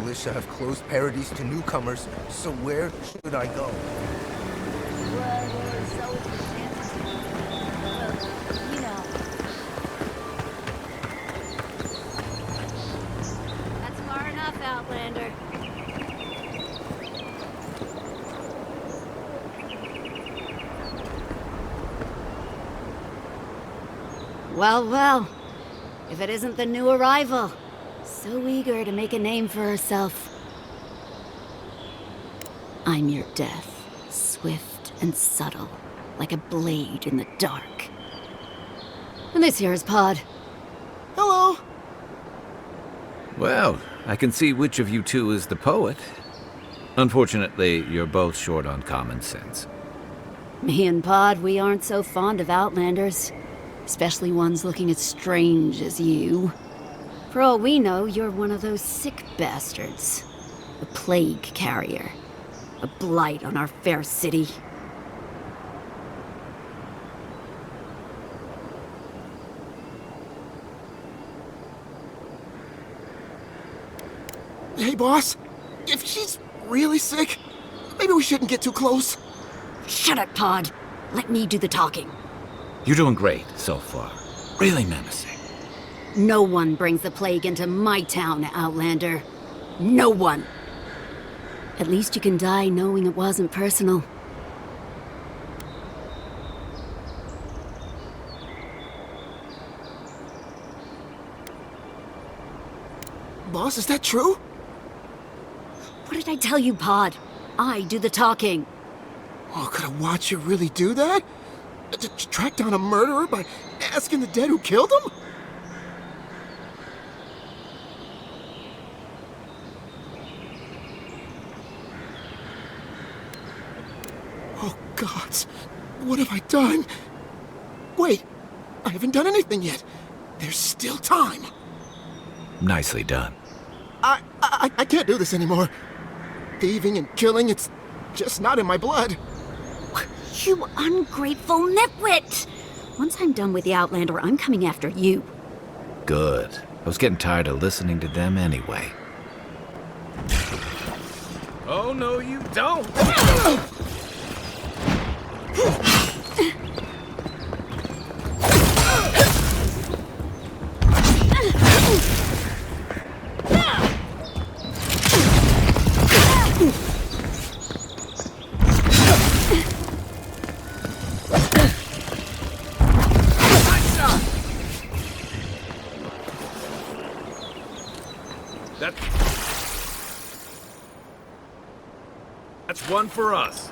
militia have closed Paradis to newcomers, so where should I go? Well, there's always the chance. Well, you know. That's far enough, Outlander. Well, well. If it isn't the new arrival. So eager to make a name for herself. I'm your death, swift and subtle, like a blade in the dark. And this here is Pod. Hello! Well, I can see which of you two is the poet. Unfortunately, you're both short on common sense. Me and Pod, we aren't so fond of Outlanders. Especially ones looking as strange as you. For all we know, you're one of those sick bastards. A plague carrier. A blight on our fair city. Hey, boss. If she's really sick, maybe we shouldn't get too close. Shut it, Pod. Let me do the talking. You're doing great so far. Really menacing. No one brings the plague into my town, Outlander. No one. At least you can die knowing it wasn't personal. Boss, is that true? What did I tell you, Pod? I do the talking. Oh, could a watcher really do that? To track down a murderer by asking the dead who killed him? Oh, gods. What have I done? Wait, I haven't done anything yet. There's still time. Nicely done. I can't do this anymore. Thieving and killing, it's just not in my blood. You ungrateful nitwit! Once I'm done with the Outlander, I'm coming after you. Good. I was getting tired of listening to them anyway. Oh, no, you don't! That's one for us.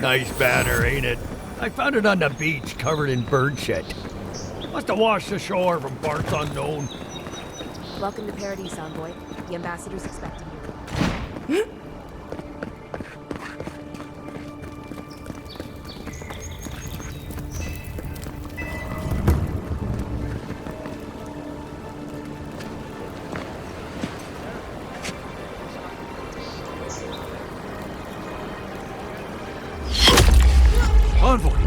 Nice banner, ain't it? I found it on the beach, covered in bird shit. Must have washed ashore from parts unknown. Welcome to Paradis, Envoy. The ambassador's expecting you. Envoy!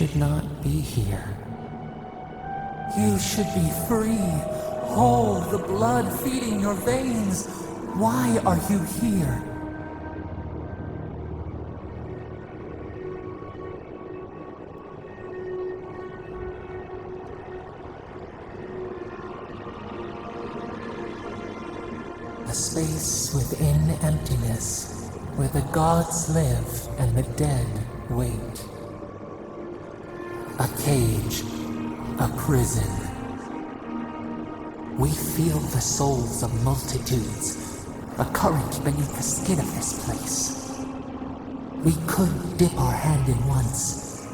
should not be here. You should be free, whole, the blood feeding your veins. Why are you here? A space within emptiness, where the gods live and the dead wait. A cage, a prison. We feel the souls of multitudes, a current beneath the skin of this place. We could dip our hand in once,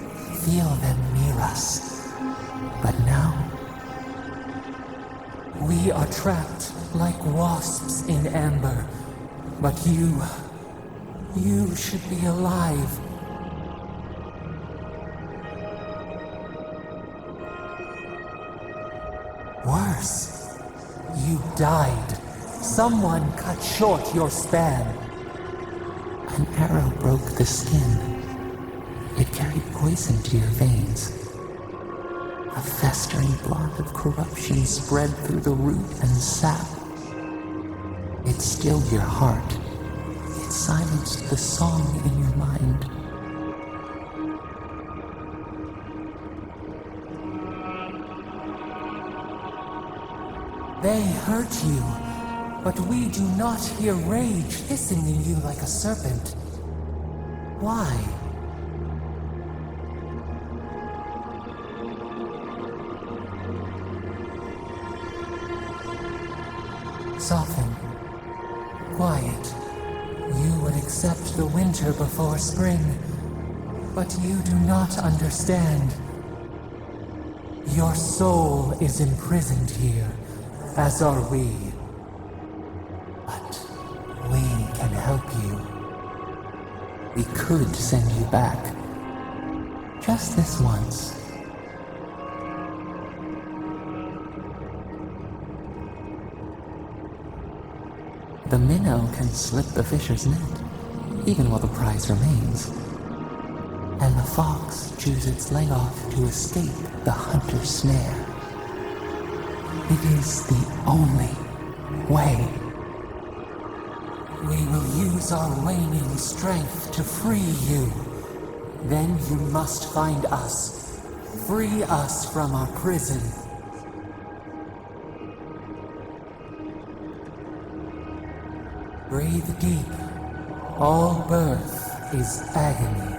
feel them near us, but now we are trapped like wasps in amber. But you should be alive. Worse, you died. Someone cut short your span. An arrow broke the skin. It carried poison to your veins. A festering blot of corruption spread through the root and sap. It stilled your heart. It silenced the song in your mind. They hurt you, but we do not hear rage hissing in you like a serpent. Why? Soften. Quiet. You would accept the winter before spring, but you do not understand. Your soul is imprisoned here, as are we. But we can help you. We could send you back. Just this once. The minnow can slip the fisher's net, even while the prize remains. And the fox chews its leg off to escape the hunter's snare. It is the only way. We will use our waning strength to free you. Then you must find us. Free us from our prison. Breathe deep. All birth is agony.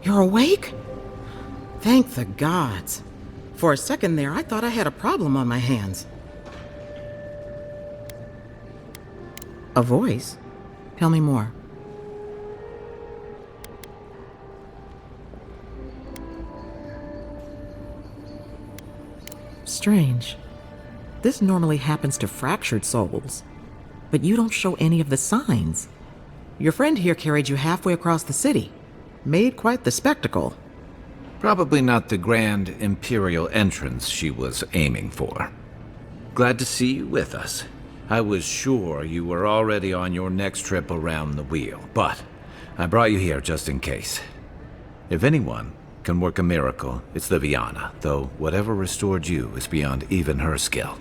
You're awake? Thank the gods. For a second there, I thought I had a problem on my hands. A voice? Tell me more. Strange. This normally happens to fractured souls, but you don't show any of the signs. Your friend here carried you halfway across the city. Made quite the spectacle. Probably not the grand imperial entrance she was aiming for. Glad to see you with us. I was sure you were already on your next trip around the wheel, but I brought you here just in case. If anyone can work a miracle, it's Liviana, though whatever restored you is beyond even her skill.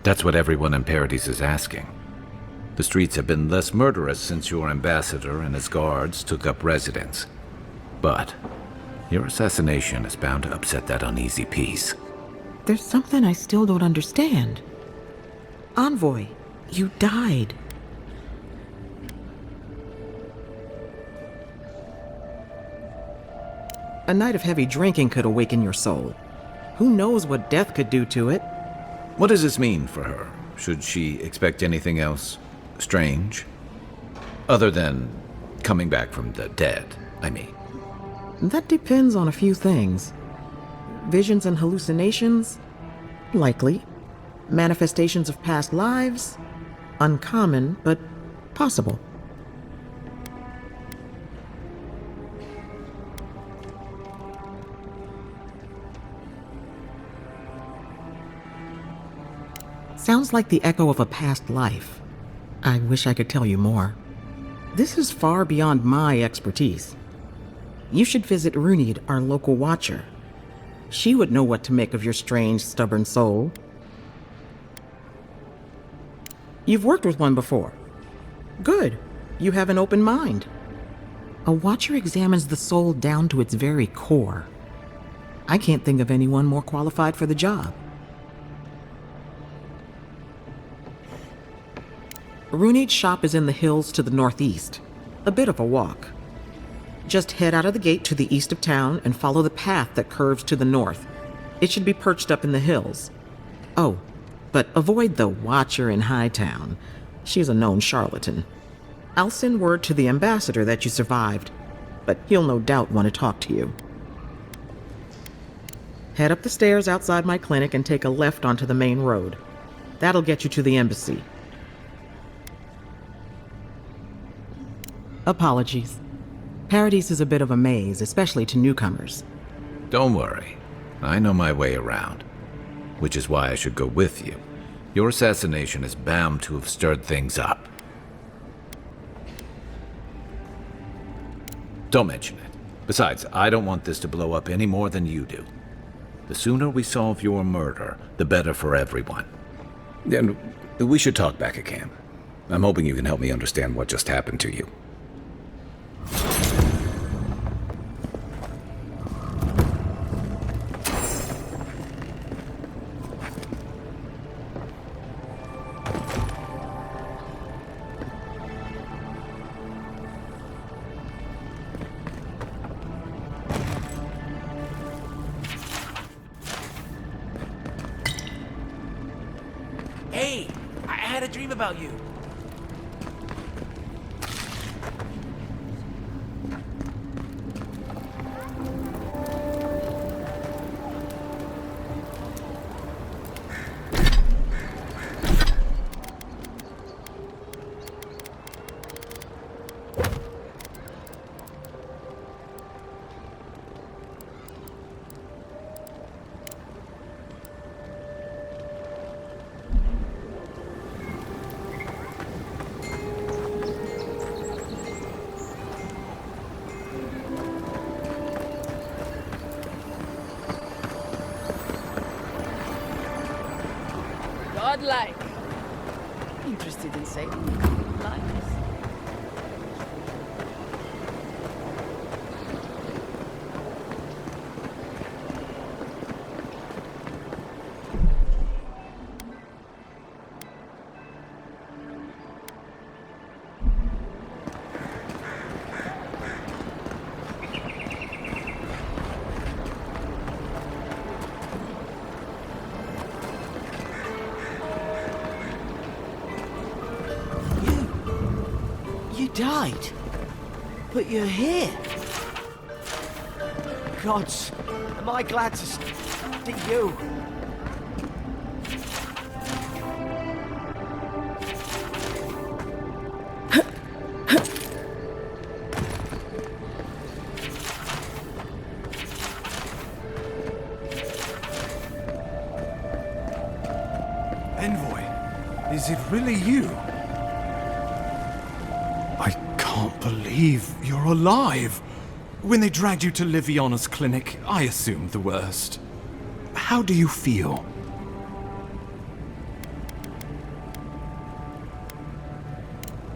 That's what everyone in Paradis is asking. The streets have been less murderous since your ambassador and his guards took up residence. But your assassination is bound to upset that uneasy peace. There's something I still don't understand. Envoy, you died. A night of heavy drinking could awaken your soul. Who knows what death could do to it? What does this mean for her? Should she expect anything else strange? Other than coming back from the dead, I mean. That depends on a few things. Visions and hallucinations? Likely. Manifestations of past lives? Uncommon, but possible. Sounds like the echo of a past life. I wish I could tell you more. This is far beyond my expertise. You should visit Runid, our local watcher. She would know what to make of your strange, stubborn soul. You've worked with one before. Good. You have an open mind. A watcher examines the soul down to its very core. I can't think of anyone more qualified for the job. Runid's shop is in the hills to the northeast. A bit of a walk. Just head out of the gate to the east of town and follow the path that curves to the north. It should be perched up in the hills. Oh, but avoid the Watcher in Hightown. She's a known charlatan. I'll send word to the ambassador that you survived, but he'll no doubt want to talk to you. Head up the stairs outside my clinic and take a left onto the main road. That'll get you to the embassy. Apologies. Paradis is a bit of a maze, especially to newcomers. Don't worry. I know my way around. Which is why I should go with you. Your assassination is bound to have stirred things up. Don't mention it. Besides, I don't want this to blow up any more than you do. The sooner we solve your murder, the better for everyone. Then we should talk back at camp. I'm hoping you can help me understand what just happened to you. Hey, I had a dream about you. Godlike. Interested in saving lives. You died, but you're here. Gods, am I glad to see you. Envoy, is it really you? I can't believe you're alive. When they dragged you to Liviana's clinic, I assumed the worst. How do you feel?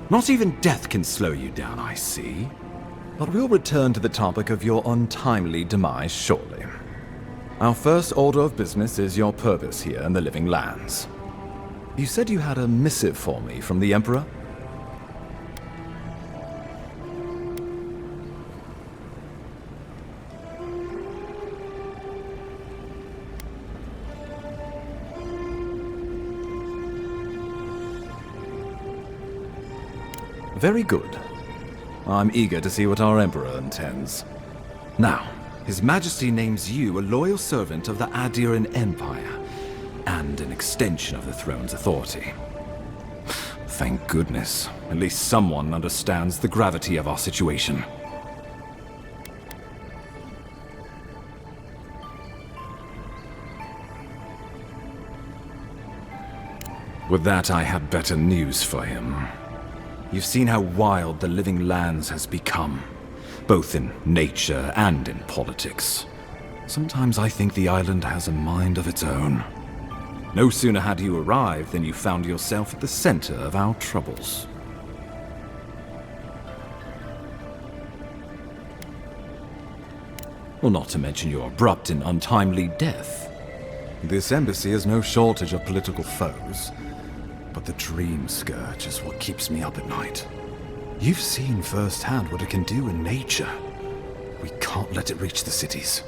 Not even death can slow you down, I see. But we'll return to the topic of your untimely demise shortly. Our first order of business is your purpose here in the Living Lands. You said you had a missive for me from the Emperor? Very good. I'm eager to see what our Emperor intends. Now, His Majesty names you a loyal servant of the Adiran Empire, and an extension of the throne's authority. Thank goodness. At least someone understands the gravity of our situation. With that, I have better news for him. You've seen how wild the Living Lands has become, both in nature and in politics. Sometimes I think the island has a mind of its own. No sooner had you arrived than you found yourself at the center of our troubles. Well, not to mention your abrupt and untimely death. This embassy has no shortage of political foes, but the dream scourge is what keeps me up at night. You've seen firsthand what it can do in nature. We can't let it reach the cities.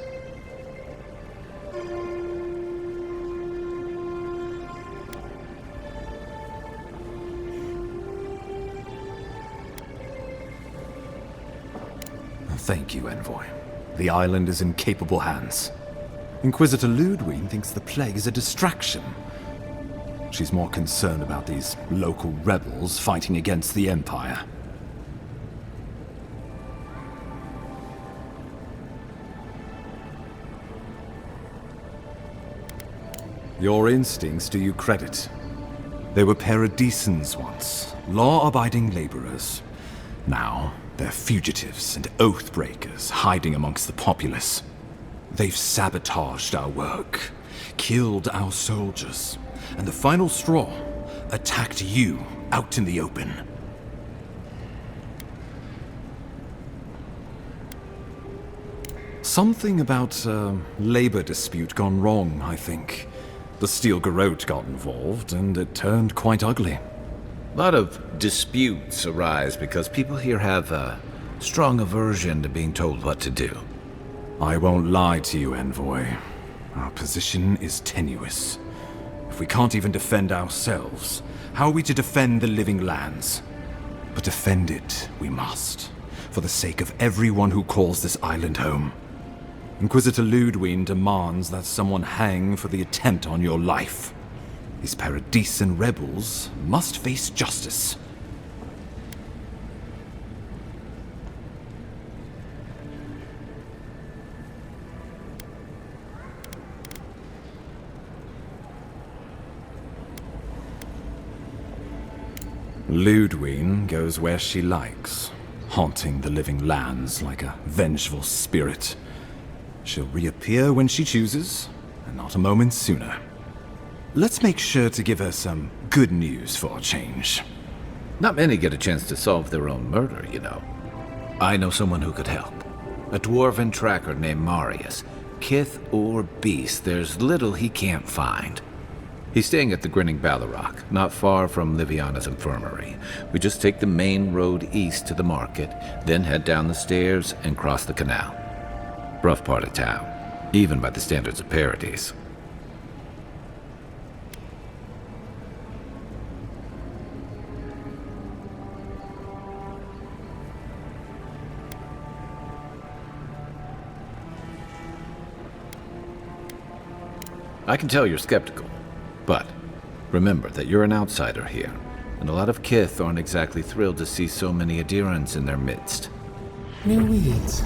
Thank you, Envoy. The island is in capable hands. Inquisitor Ludwig thinks the plague is a distraction. She's more concerned about these local rebels fighting against the Empire. Your instincts do you credit. They were Paradisans once, law-abiding laborers. Now, they're fugitives and oath-breakers hiding amongst the populace. They've sabotaged our work, killed our soldiers, and the final straw, attacked you out in the open. Something about a labor dispute gone wrong, I think. The Steel Garrote got involved, and it turned quite ugly. A lot of disputes arise because people here have a strong aversion to being told what to do. I won't lie to you, Envoy. Our position is tenuous. If we can't even defend ourselves, how are we to defend the Living Lands? But defend it we must, for the sake of everyone who calls this island home. Inquisitor Ludwig demands that someone hang for the attempt on your life. These Paradisan rebels must face justice. Ludwig goes where she likes, haunting the Living Lands like a vengeful spirit. She'll reappear when she chooses, and not a moment sooner. Let's make sure to give her some good news for a change. Not many get a chance to solve their own murder, you know. I know someone who could help. A dwarven tracker named Marius. Kith or beast, there's little he can't find. He's staying at the Grinning Ballarrock, not far from Liviana's infirmary. We just take the main road east to the market, then head down the stairs and cross the canal. Rough part of town, even by the standards of Paradis. I can tell you're skeptical, but remember that you're an outsider here, and a lot of Kith aren't exactly thrilled to see so many Adirans in their midst. New weeds,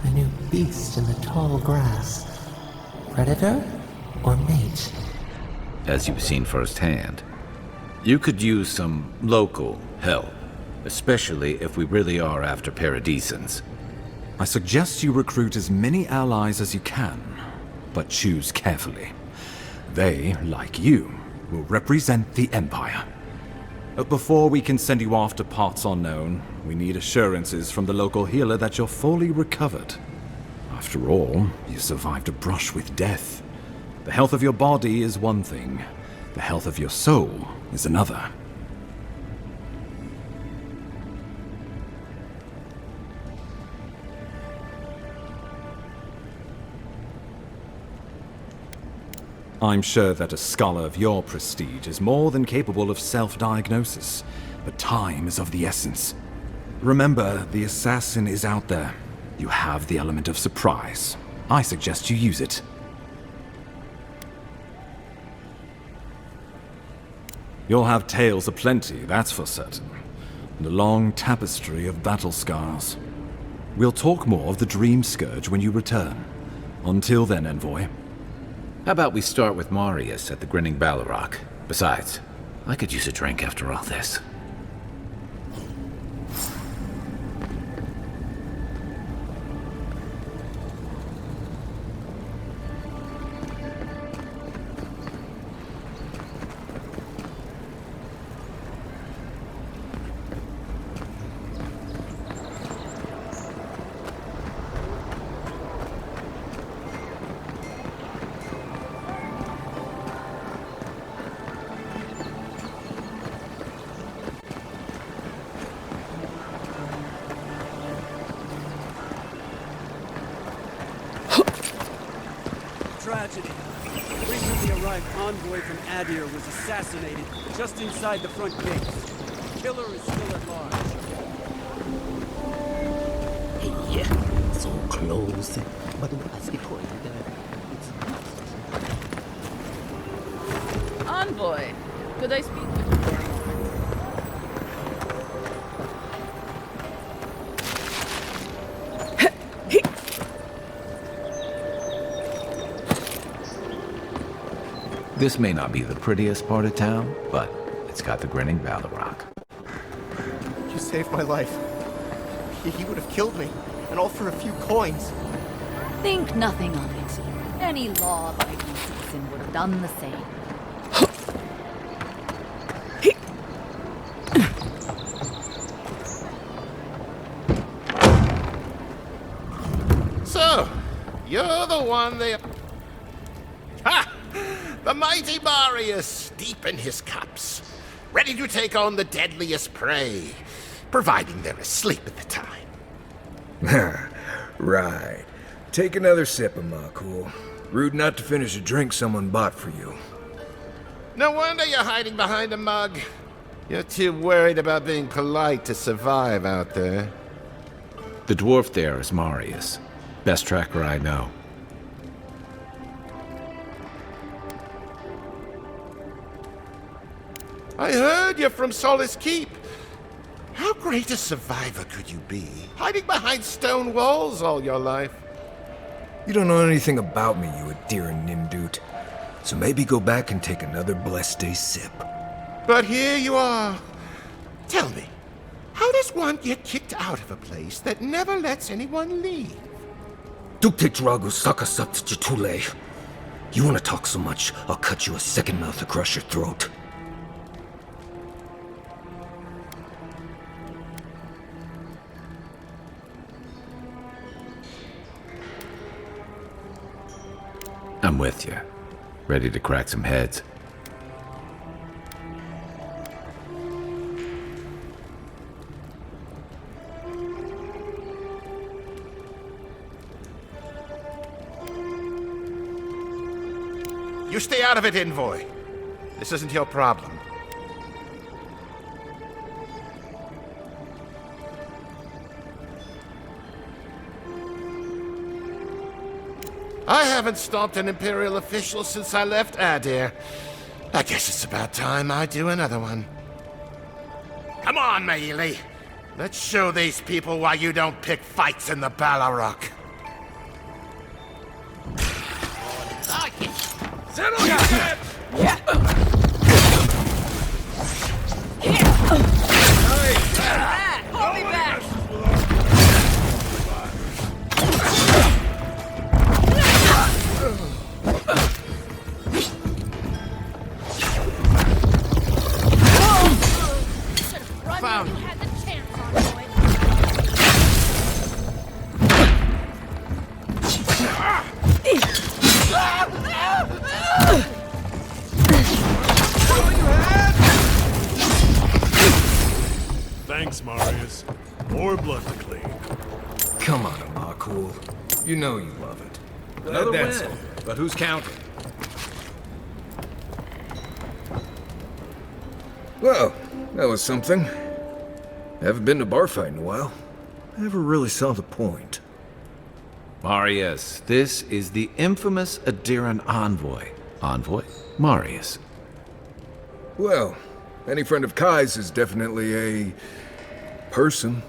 a new beast in the tall grass. Predator or mate? As you've seen firsthand, you could use some local help, especially if we really are after Paradisans. I suggest you recruit as many allies as you can, but choose carefully. They, like you, will represent the Empire. But before we can send you off to parts unknown, we need assurances from the local healer that you're fully recovered. After all, you survived a brush with death. The health of your body is one thing. The health of your soul is another. I'm sure that a scholar of your prestige is more than capable of self-diagnosis, but time is of the essence. Remember, the assassin is out there. You have the element of surprise. I suggest you use it. You'll have tales aplenty, that's for certain. And a long tapestry of battle scars. We'll talk more of the Dream Scourge when you return. Until then, Envoy. How about we start with Marius at the Grinning Balrog? Besides, I could use a drink after all this. Tragedy. A recently arrived envoy from Adir was assassinated just inside the front gates. The killer is still at large. Yeah, so close. But what's the point? Envoy, could I speak with you? This may not be the prettiest part of town, but it's got the Grinning Balrog. You saved my life. He would have killed me, and all for a few coins. Think nothing of it. Any law-abiding citizen would have done the same. So, you're the one they... Ha! The mighty Marius, deep in his cups, ready to take on the deadliest prey, providing they're asleep at the time. Right. Take another sip of my cool. Rude not to finish a drink someone bought for you. No wonder you're hiding behind a mug. You're too worried about being polite to survive out there. The dwarf there is Marius. Best tracker I know. I heard you're from Solace Keep. How great a survivor could you be, hiding behind stone walls all your life? You don't know anything about me, you Adiran Nimdut. So maybe go back and take another blessed day sip. But here you are. Tell me, how does one get kicked out of a place that never lets anyone leave? Duktik Dragu Sakasat Jatule. You wanna talk so much, I'll cut you a second mouth across your throat. I'm with you. Ready to crack some heads. You stay out of it, Envoy. This isn't your problem. I haven't stopped an Imperial official since I left Adir. I guess it's about time I do another one. Come on, Maili. Let's show these people why you don't pick fights in the Balrog. Settle your head! Hold me back! Found. You had the chance, Envoy. Thanks, Marius. More blood to clean. Come on, Amakul. You know you love it. Another That's win. all. But who's counting? Well, that was something. Haven't been to bar fight in a while. Never really saw the point. Marius, this is the infamous Adiran envoy. Envoy? Marius. Well, any friend of Kai's is definitely a... person.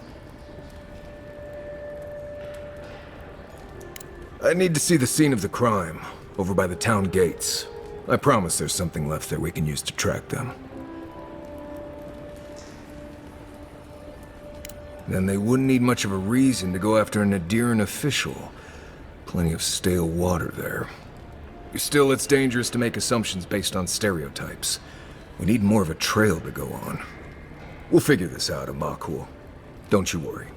I need to see the scene of the crime, over by the town gates. I promise there's something left there we can use to track them. Then they wouldn't need much of a reason to go after an Adiran official. Plenty of stale water there. Still, it's dangerous to make assumptions based on stereotypes. We need more of a trail to go on. We'll figure this out, Amakul. Don't you worry.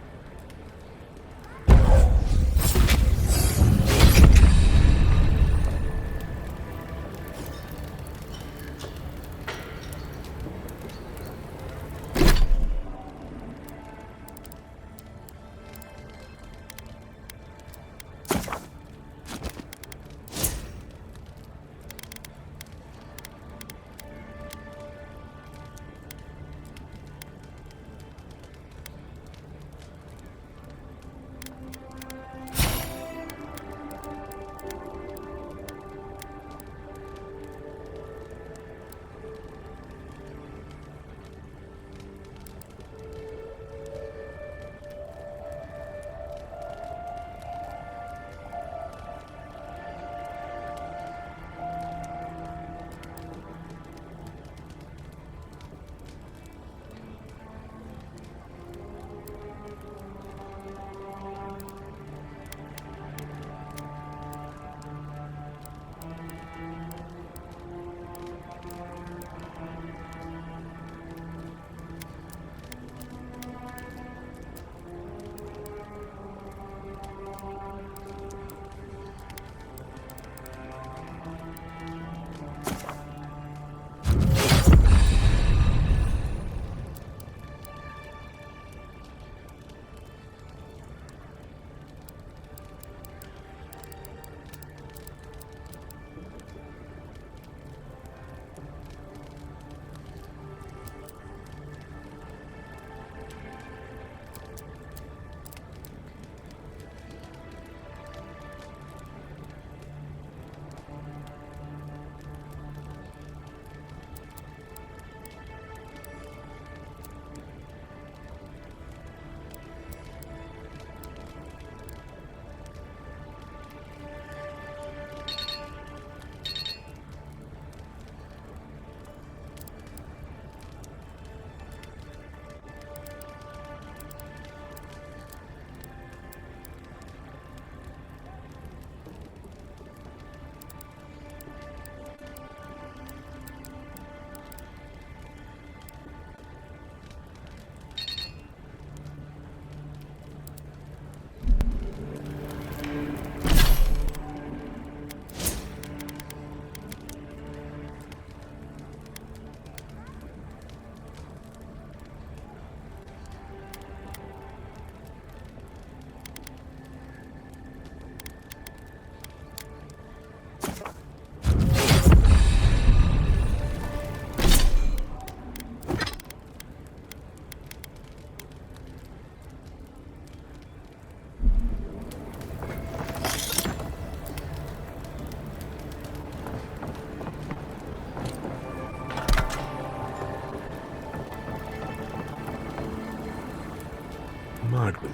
Margaret.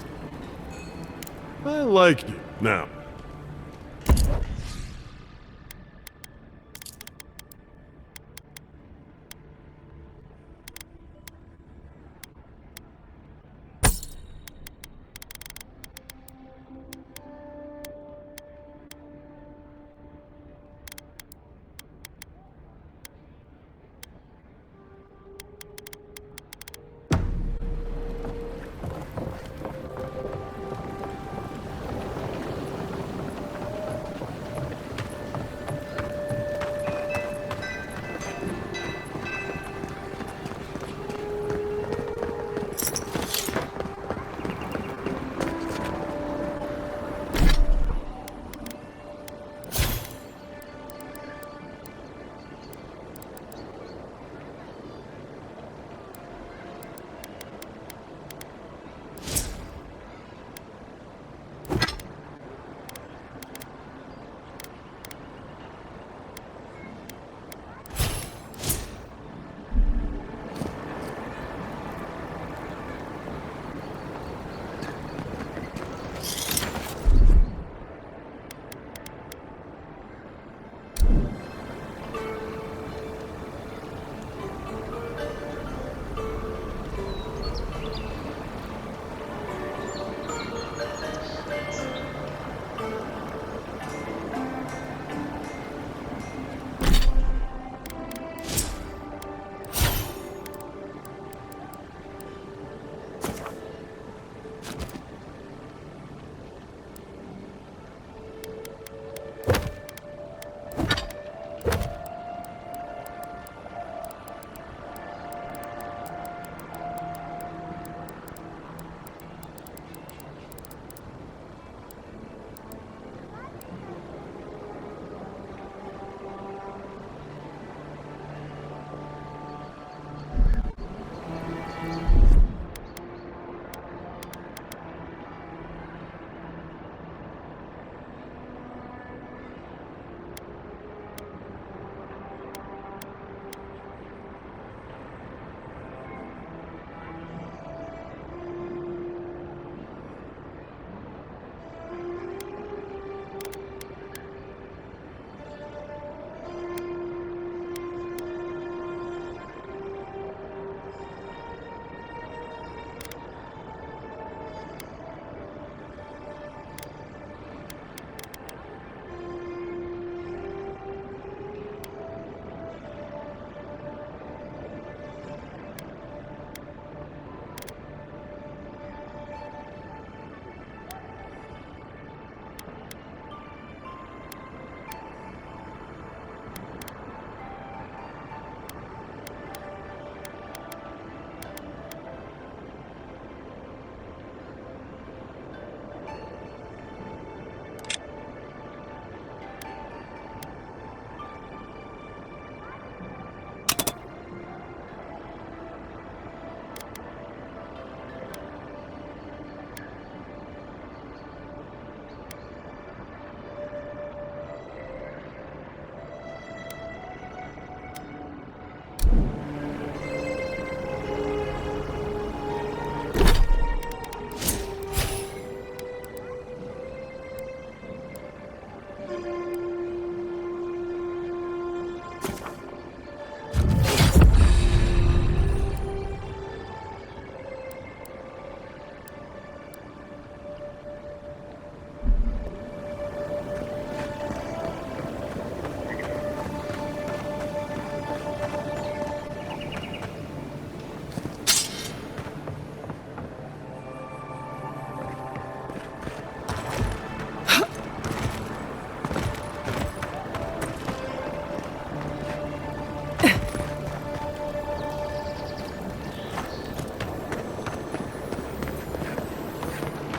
I like you. Now,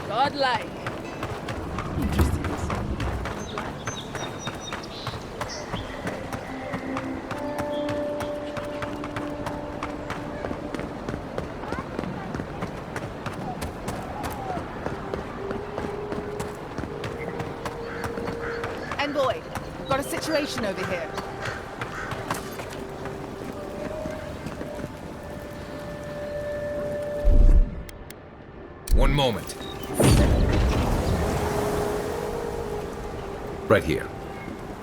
Godlike. Envoy, got a situation over here. One moment. Right here.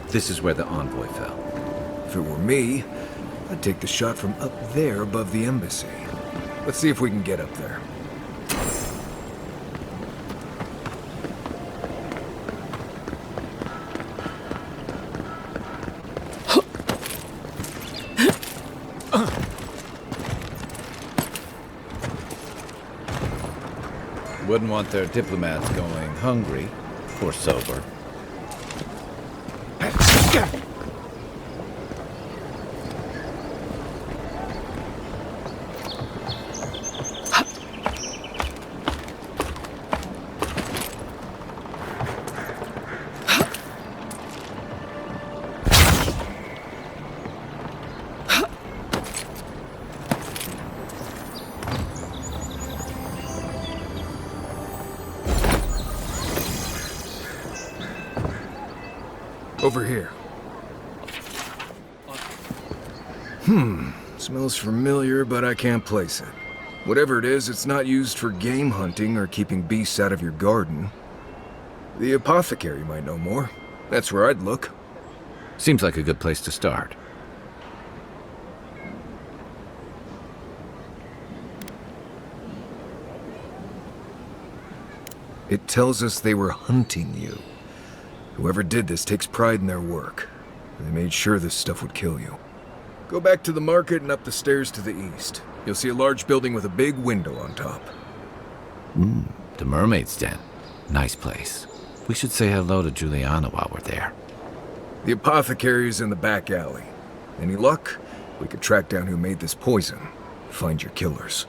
This is where the envoy fell. If it were me, I'd take the shot from up there above the embassy. Let's see if we can get up there. Wouldn't want their diplomats going hungry or sober. Over here. Smells familiar, but I can't place it. Whatever it is, it's not used for game hunting or keeping beasts out of your garden. The apothecary might know more. That's where I'd look. Seems like a good place to start. It tells us they were hunting you. Whoever did this takes pride in their work. They made sure this stuff would kill you. Go back to the market and up the stairs to the east. You'll see a large building with a big window on top. The Mermaid's Den. Nice place. We should say hello to Juliana while we're there. The apothecary is in the back alley. Any luck? We could track down who made this poison. Find your killers.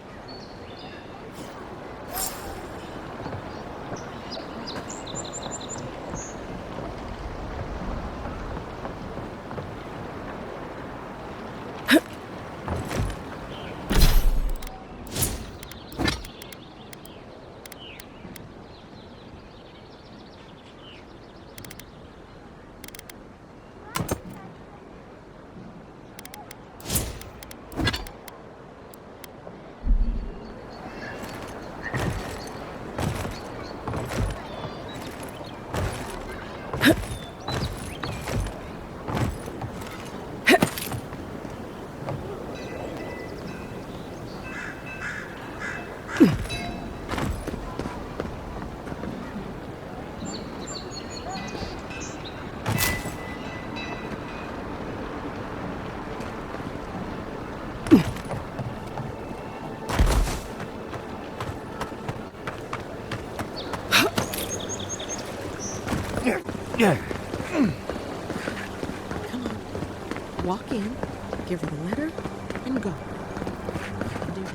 Come on. Walk in, give her the letter, and go. Do it.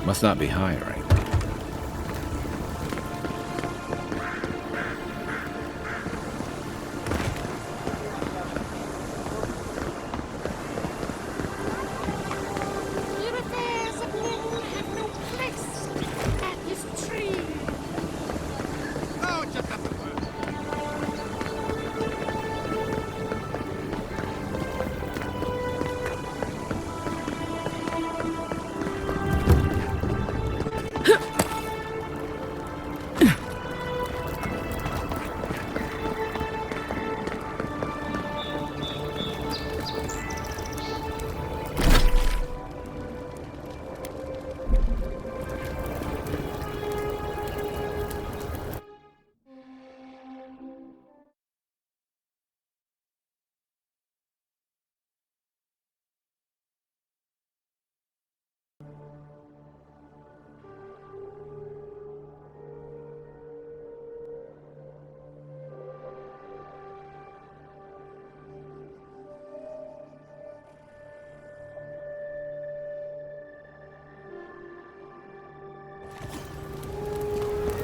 Must not be hiring.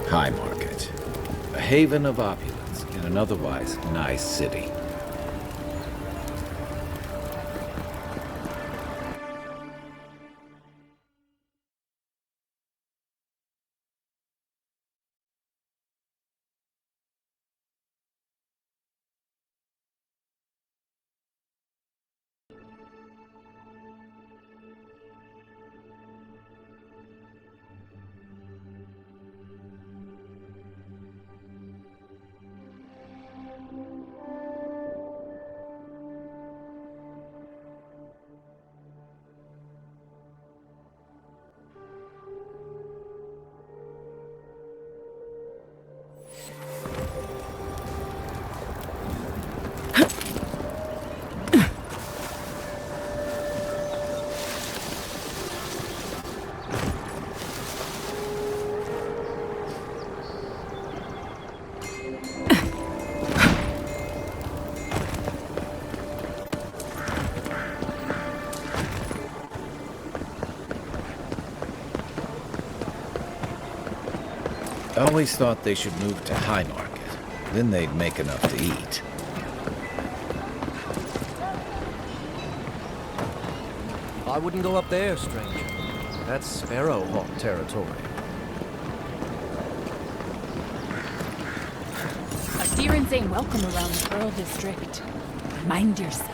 High Market. A haven of opulence in an otherwise nice city. I always thought they should move to High Market. Then they'd make enough to eat. I wouldn't go up there, stranger. That's Sparrow Hawk territory. Adherents ain't welcome around the Pearl District. Mind yourself.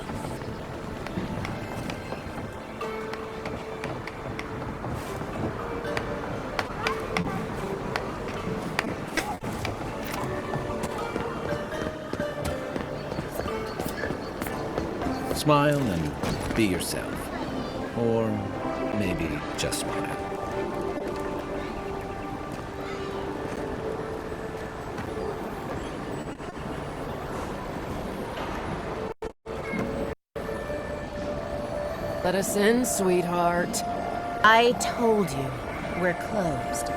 Smile and be yourself. Or maybe just smile. Let us in, sweetheart. I told you, we're closed.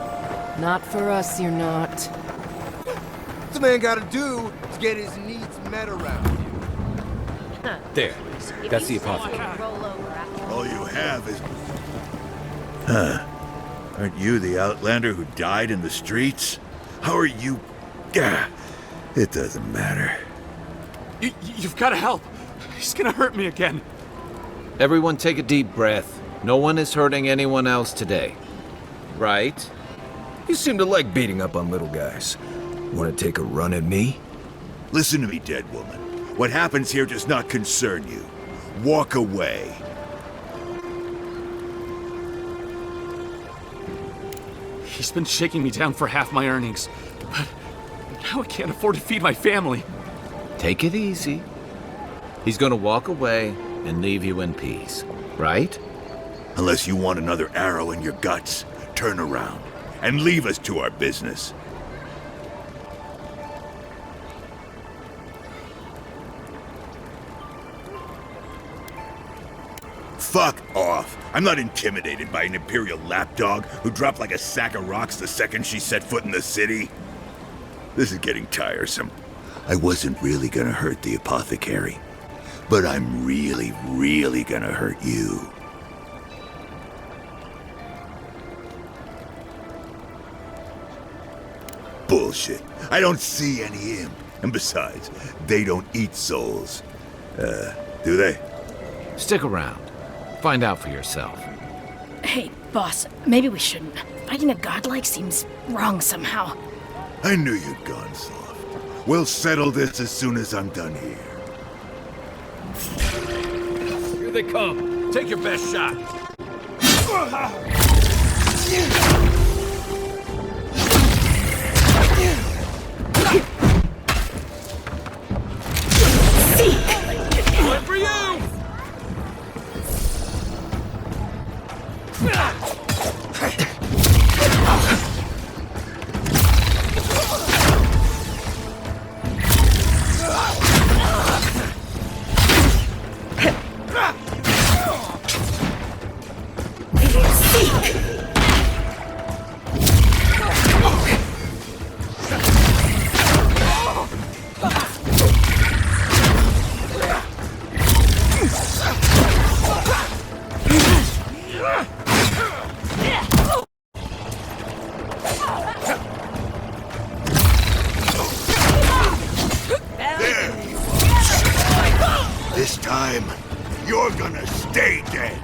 Not for us, you're not. What's a man gotta do to get his needs met around here? There. That's the apothecary. All you have is... Huh. Aren't you the Outlander who died in the streets? How are you... It doesn't matter. You've got to help. He's gonna hurt me again. Everyone take a deep breath. No one is hurting anyone else today. Right? You seem to like beating up on little guys. Want to take a run at me? Listen to me, dead woman. What happens here does not concern you. Walk away. He's been shaking me down for half my earnings. But now I can't afford to feed my family. Take it easy. He's gonna walk away and leave you in peace, right? Unless you want another arrow in your guts, turn around and leave us to our business. Fuck off. I'm not intimidated by an Imperial lapdog who dropped like a sack of rocks the second she set foot in the city. This is getting tiresome. I wasn't really gonna hurt the apothecary, but I'm really, really gonna hurt you. Bullshit. I don't see any imp. And besides, they don't eat souls. Do they? Stick around. Find out for yourself. Hey, boss, maybe we shouldn't. Fighting a godlike seems wrong somehow. I knew you'd gone soft. We'll settle this as soon as I'm done here. Here they come. Take your best shot. One for you! This time, you're gonna stay dead.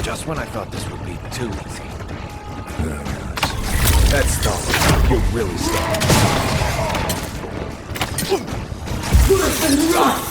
Just when I thought this would be too easy. That's stalling. You're really stalling.